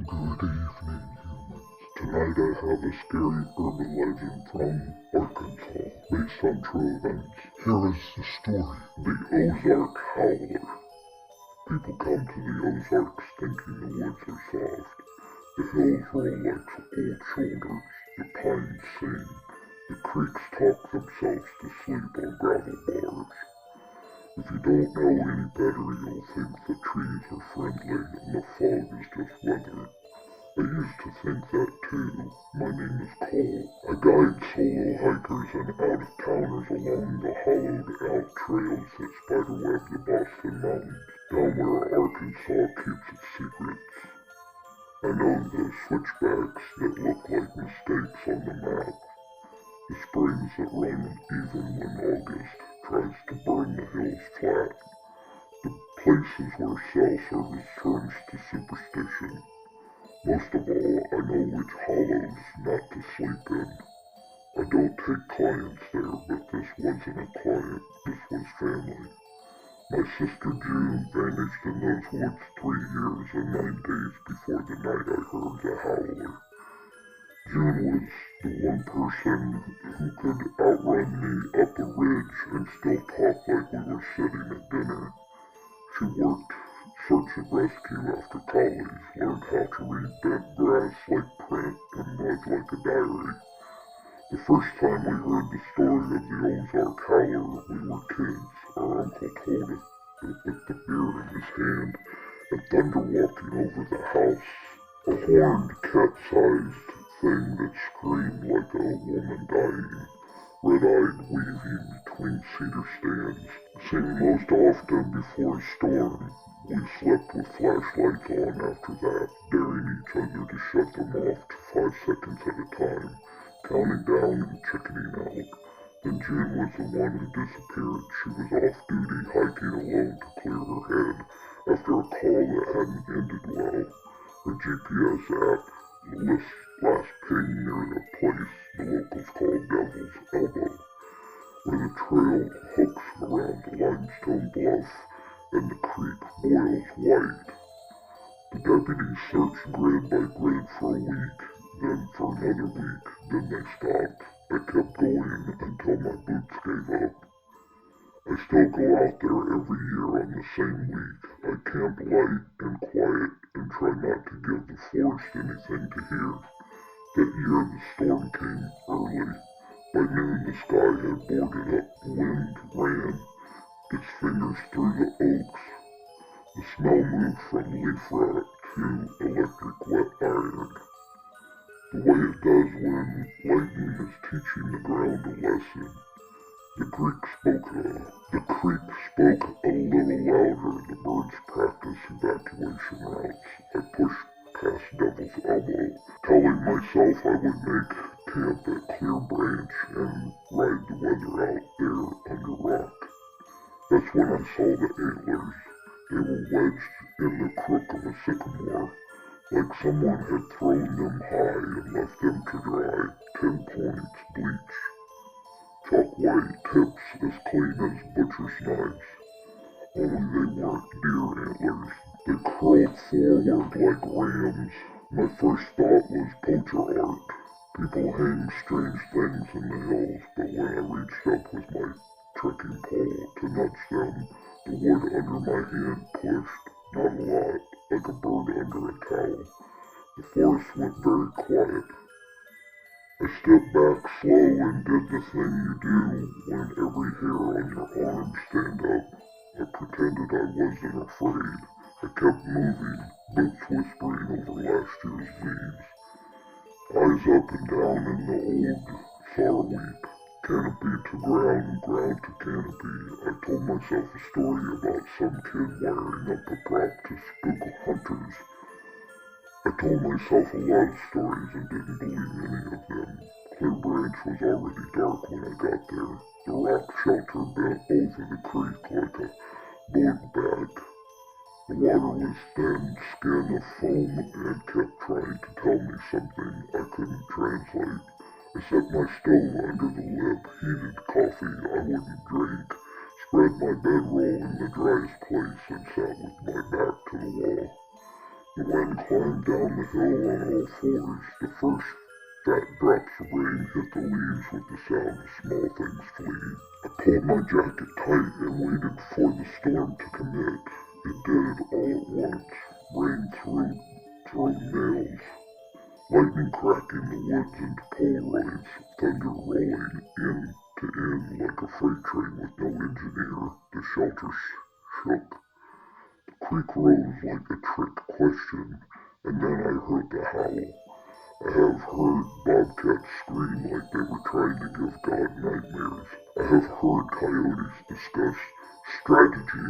Good evening, humans. Tonight I have a scary urban legend from Arkansas, based on true events. Here is the story. The Ozark Howler. People come to the Ozarks thinking the woods are soft. The hills roll like old shoulders. The pines sing. The creeks talk themselves to sleep on gravel bars. If you don't know any better, you'll think the trees are friendly and the fog is just weather. I used to think that too. My name is Cole. I guide solo hikers and out-of-towners along the hollowed-out trails that spiderweb the Boston Mountains, down where Arkansas keeps its secrets. I know the switchbacks that look like mistakes on the map, the springs that run even when August tries to burn the hills flat, the places where cell service turns to superstition. Most of all, I know which hollows not to sleep in. I don't take clients there, but this wasn't a client, this was family. My sister June vanished in those woods 3 years and 9 days before the night I heard the howler. June was the one person who could outrun me up a ridge and still talk like we were sitting at dinner. She worked search and rescue after college, learned how to read bent grass like print and read like a diary. The first time we heard the story of the Ozark Howler, we were kids. Our uncle told us with the beer in his hand and thunder walking over the house. A horned, cat-sized thing that screamed like a woman dying, red-eyed weaving between cedar stands, seen most often before a storm. We slept with flashlights on after that, daring each other to shut them off to 5 seconds at a time, counting down and chickening out. Then June was the one who disappeared. She was off duty hiking alone to clear her head after a call that hadn't ended well. Her GPS app lists last ping near the place the locals call Devil's Elbow, where the trail hooks around the limestone bluff and the creek boils white. The deputies searched grid by grid for a week, then for another week, then they stopped. I kept going until my boots gave up. I still go out there every year on the same week. I camp light and quiet and try not to give the forest anything to hear. That year the storm came early. By noon the sky had boarded up. Wind ran its fingers through the oaks. The smell moved from leaf rot to electric wet iron, the way it does when lightning is teaching the ground a lesson. The creek spoke a little louder. The birds practiced evacuation routes. I pushed past Devil's Elbow, telling myself I would make camp at Clear Branch and ride the weather out there under rock. That's when I saw the antlers. They were wedged in the crook of a sycamore, like someone had thrown them high and left them to dry. 10 points, bleach. Chalk white, tips as clean as butcher's knives. Only they weren't deer antlers. They curled forward like rams. My first thought was poacher art. People hang strange things in the hills, but when I reached up with my trekking pole to nudge them, the wood under my hand pushed, not a lot, like a bird under a towel. The forest went very quiet. I stepped back slow and did the thing you do when every hair on your arm stand up. I pretended I wasn't afraid. I kept moving, boots whispering over last year's leaves. Eyes up and down in the old sourweep, canopy to ground, ground to canopy. I told myself a story about some kid wiring up a prop to spook hunters. I told myself a lot of stories and didn't believe any of them. Clear Branch was already dark when I got there. The rock shelter bent over the creek like a board bag. The water was thin, skin of foam, and kept trying to tell me something I couldn't translate. I set my stove under the lip, heated coffee I wouldn't drink, spread my bedroll in the driest place, and sat with my back to the wall. The wind climbed down the hill on all fours. The first fat drops of rain hit the leaves with the sound of small things fleeing. I pulled my jacket tight and waited for the storm to commit. It did all at once. Rain through nails, lightning cracking the woods into Polaroids, thunder rolling end to end like a freight train with no engineer. The shelter shook. The creek rose like a trick question, and then I heard the howl. I have heard bobcats scream like they were trying to give God nightmares. I have heard coyotes discuss strategy.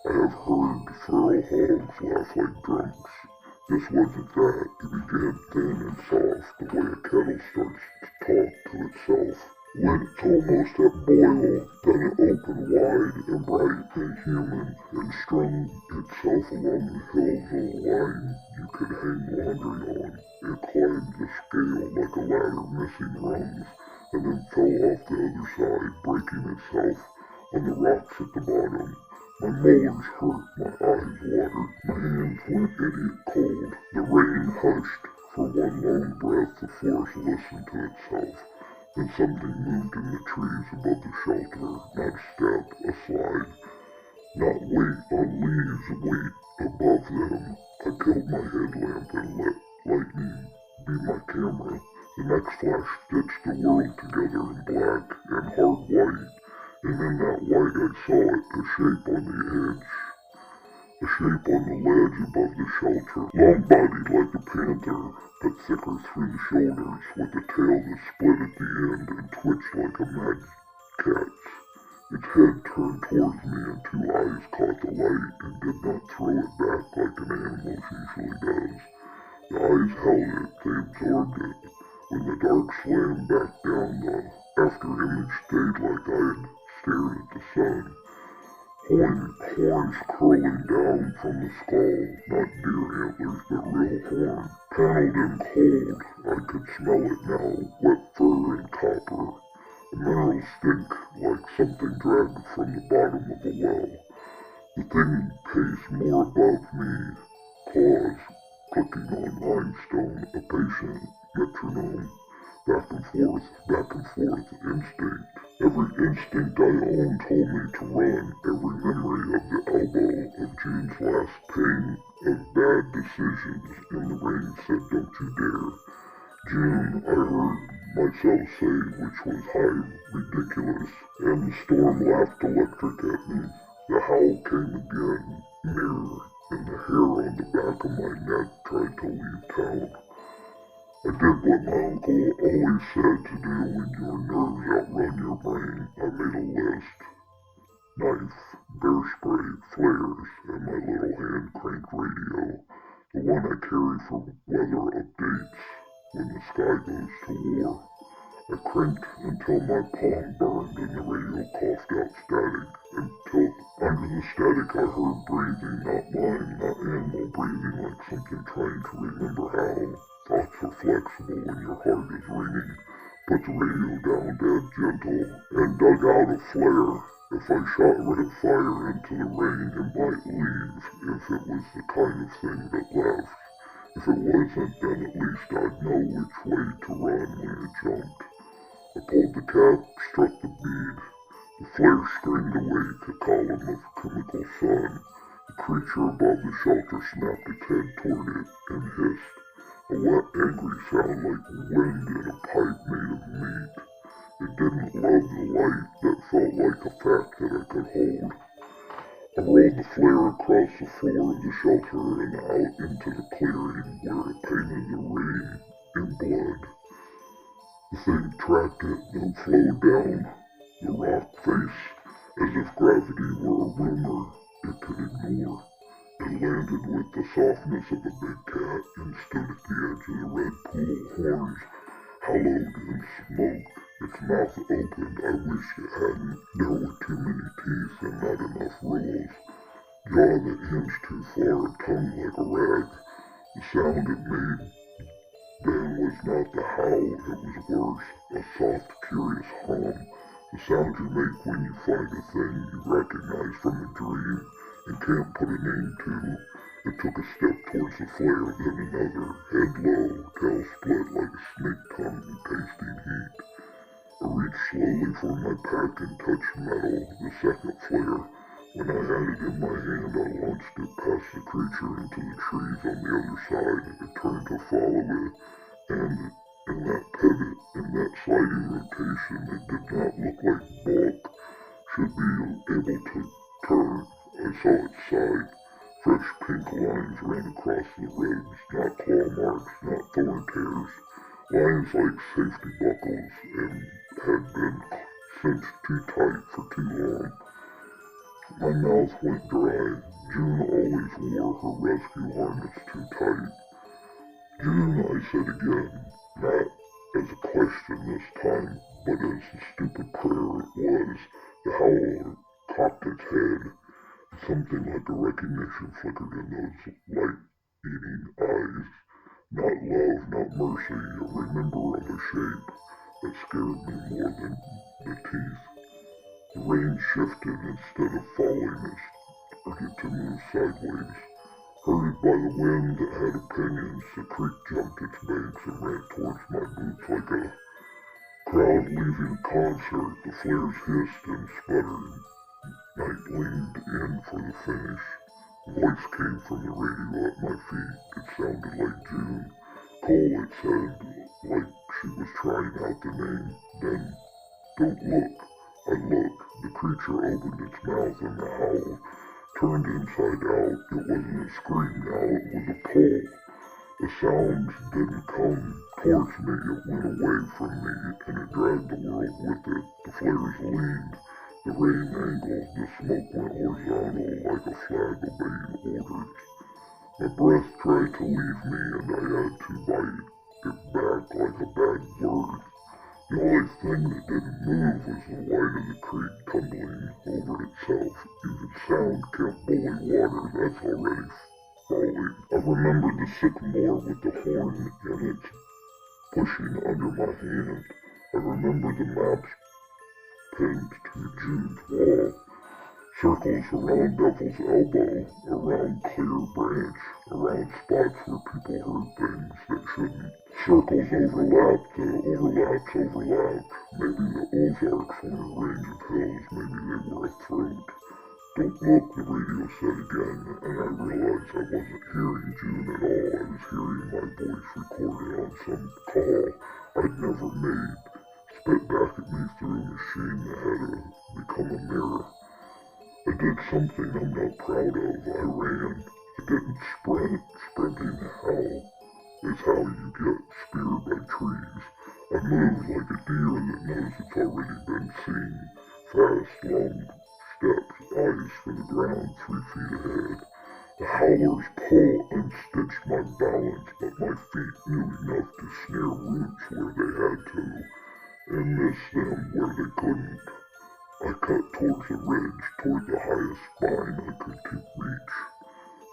I have heard feral hogs laugh like drunks. This wasn't that. It began thin and soft, the way a kettle starts to talk to itself. When it's almost at boil, then it opened wide and bright and human, and strung itself along the hills of a line you could hang laundry on. It climbed the scale like a ladder missing rungs, and then fell off the other side, breaking itself on the rocks at the bottom. My molars hurt, my eyes watered, my hands went idiot cold. The rain hushed. For one long breath, the forest listened to itself. Then something moved in the trees above the shelter, not a step, a slide, not weight on leaves, weight above them. I killed my headlamp and let lightning be my camera. The next flash stitched the world together in black and hard white, and in that white I saw it, a shape on the edge, a shape on the ledge above the shelter, long-bodied like a panther, but thicker through the shoulders, with a tail that split at the end and twitched like a mad cat's. Its head turned towards me and two eyes caught the light and did not throw it back like an animal usually does. The eyes held it, they absorbed it. When the dark slammed back down, the after-image stayed like I had stared at the sun. Horns curling down from the skull, not deer antlers, but real horn. Paneled and cold, I could smell it now, wet fur and copper. The mineral stink like something dragged from the bottom of a well. The thing paced more above me, claws clicking on limestone, a patient metronome. Back and forth, instinct. Every instinct I owned told me to run. Every memory of the elbow, of June's last pain, of bad decisions in the rain said, don't you dare. June, I heard myself say, which was high, ridiculous, and the storm laughed electric at me. The howl came again, nearer, and the hair on the back of my neck tried to leave town. I did what my uncle always said to do when your nerves outrun your brain. I made a list. Knife, bear spray, flares, and my little hand-cranked radio. The one I carry for weather updates when the sky goes to war. I cranked until my palm burned and the radio coughed out static. Until under the static I heard breathing, not mine, not animal breathing, like something trying to remember how. Thoughts are flexible when your heart is ringing. Put the radio down dead gentle and dug out a flare. If I shot red fire into the rain, it might leave if it was the kind of thing that left. If it wasn't, then at least I'd know which way to run when it jumped. I pulled the cap, struck the bead. The flare streamed awake, a column of chemical sun. The creature above the shelter snapped its head toward it and hissed. A wet, angry sound like wind in a pipe made of meat. It didn't love the light that felt like a fact that I could hold. I rolled the flare across the floor of the shelter and out into the clearing where it painted the rain in blood. The thing tracked it, then flowed down the rock face as if gravity were a rumor it could ignore. It landed with the softness of a big cat and stood at the edge of the red pool, horns hollowed in smoke. Its mouth opened. I wish it hadn't. There were too many teeth and not enough rolls. Jaw that hinged too far, tongue like a rag. The sound it made then was not the howl, it was worse. A soft, curious hum. The sound you make when you find a thing you recognize from a dream and can't put a name to. I took a step towards the flare, then another, head low, tail split like a snake tongue in tasting heat. I reached slowly for my pack and touched metal, the second flare. When I had it in my hand, I launched it past the creature into the trees on the other side. It turned to follow it, and in that pivot, in that sliding rotation, it did not look like bulk should be able to turn. I saw its side. Fresh pink lines ran across the ribs, not claw marks, not thorn tears. Lines like safety buckles and had been cinched too tight for too long. My mouth went dry. June always wore her rescue harness too tight. June, I said again, not as a question this time, but as a stupid prayer it was. The howler cocked its head. Something like a recognition flickered in those light-eating eyes. Not love, not mercy, a remember of a shape that scared me more than the teeth. The rain shifted instead of falling. It started to move sideways. Herded by the wind that had opinions, the creek jumped its banks and ran towards my boots like a crowd leaving a concert. The flares hissed and sputtered. Night leaned in for the finish. A voice came from the radio at my feet. It sounded like June. Cole, it said, like she was trying out the name. Then, don't look. I looked. The creature opened its mouth and the howl turned inside out. It wasn't a scream now, it was a pull. The sound didn't come towards me, it went away from me, and it dragged the world with it. The flares leaned. The rain angled, the smoke went horizontal like a flag obeying orders. My breath tried to leave me and I had to bite it back like a bad word. The only thing that didn't move was the light of the creek tumbling over itself. Even sound can't bully water, that's already falling. I remembered the sycamore with the horn in it pushing under my hand. I remember the maps pinned to June's wall. Circles around Devil's Elbow, around Clear Branch, around spots where people heard things that shouldn't. Circles overlapped, the overlaps overlapped. Maybe the Ozarks were a range of hills, maybe they were a throat. Don't look, the radio said again, and I realized I wasn't hearing June at all. I was hearing my voice recorded on some call I'd never made, spit back at me through a machine that had become a mirror. I did something I'm not proud of. I ran. I didn't sprint. Sprinting is how you get speared by trees. I moved like a deer that knows it's already been seen. Fast, long steps, eyes for the ground 3 feet ahead. The howler's pull unstitched my balance, but my feet knew enough to snare roots where they had to, and miss them where they couldn't. I cut towards the ridge, toward the highest spine I could reach.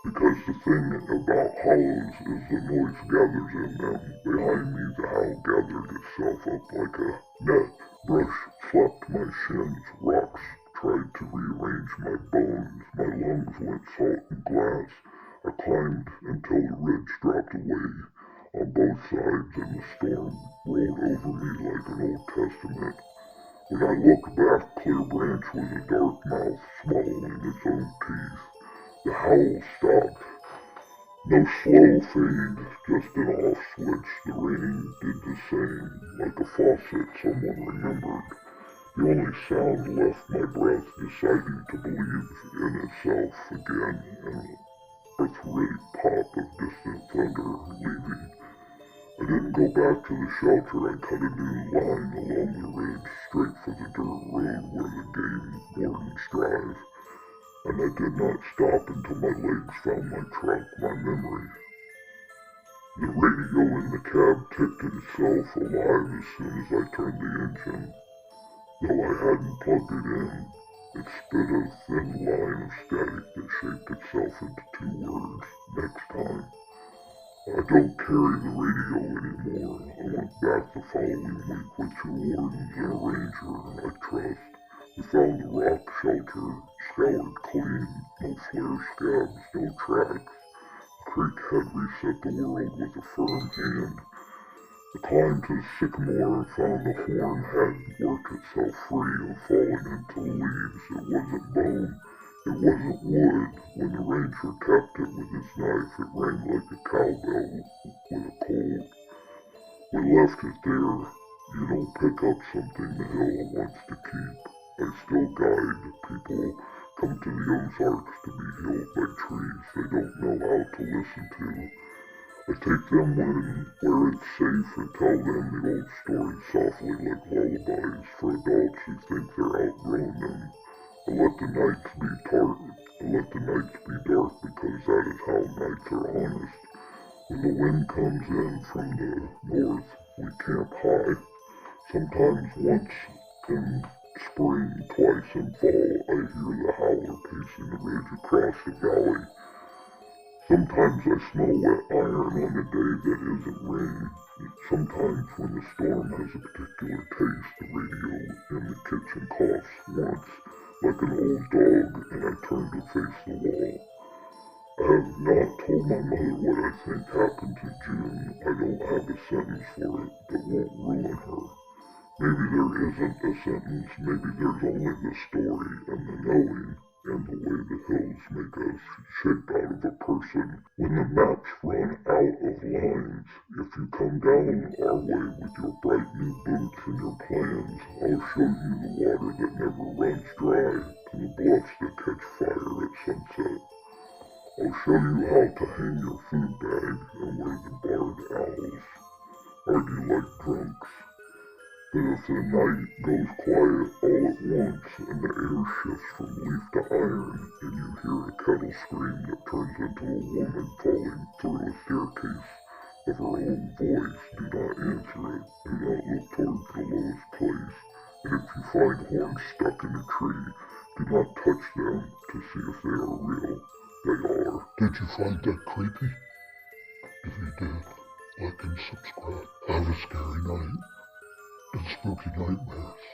Because the thing about hollows is the noise gathers in them. Behind me the howl gathered itself up like a net. Brush slapped my shins, rocks tried to rearrange my bones. My lungs went salt and glass. I climbed until the ridge dropped away on both sides and the storm rolled over me like an Old Testament. When I looked back, Clear Branch was a dark mouth swallowing its own teeth. The howl stopped. No slow fade, just an off switch. The rain did the same, like a faucet someone remembered. The only sound left my breath deciding to believe in itself again, and a earth-ready pop of distant thunder leaving. I didn't go back to the shelter. I cut a new line along the ridge, straight for the dirt road where the game wardens drive. And I did not stop until my legs found my truck, my memory. The radio in the cab ticked itself alive as soon as I turned the engine. Though I hadn't plugged it in, it spit a thin line of static that shaped itself into 2 words, next time. I don't carry the radio anymore. I went back the following week with 2 wardens and a ranger I trust. We found the rock shelter scoured clean, no flare scabs, no tracks. creek had reset the world with a firm hand. I climbed to the sycamore and found the horn had worked itself free of falling into the leaves. It wasn't bone, it wasn't wood. When the ranger tapped it with his knife, it rang like a cowbell with a cold. We left it there. You don't pick up something the hill wants to keep. I still guide people come to the Ozarks to be healed by trees they don't know how to listen to. I take them where it's safe and tell them the old stories softly like lullabies for adults who think they're outgrown them. I let the nights be dark because that is how nights are honest. When the wind comes in from the north, we camp high. Sometimes once in spring, twice in fall, I hear the howler pacing the ridge across the valley. Sometimes I smell wet iron on a day that isn't rain. Sometimes when the storm has a particular taste, the radio in the kitchen coughs once like an old dog and I turn to face the wall. I have not told my mother what I think happened to June. I don't have a sentence for it that won't ruin her. Maybe there isn't a sentence, maybe there's only the story and the knowing and the way the hills make a shape out of a person. When the maps run out of lines, if you come down our way with your bright new boots and your plans, I'll show you the water that never runs dry and the bluffs that catch fire at sunset. I'll show you how to hang your food bag and where the barred owls argue like drunks. But if the night goes quiet all at once and the air shifts from leaf to iron and you hear a kettle scream that turns into a woman falling through a staircase of her own voice, do not answer it. Do not look towards the lowest place. And if you find horns stuck in a tree, do not touch them to see if they are real. They are. Did you find that creepy? If you did, like and subscribe. Have a scary night and spooky nightmares.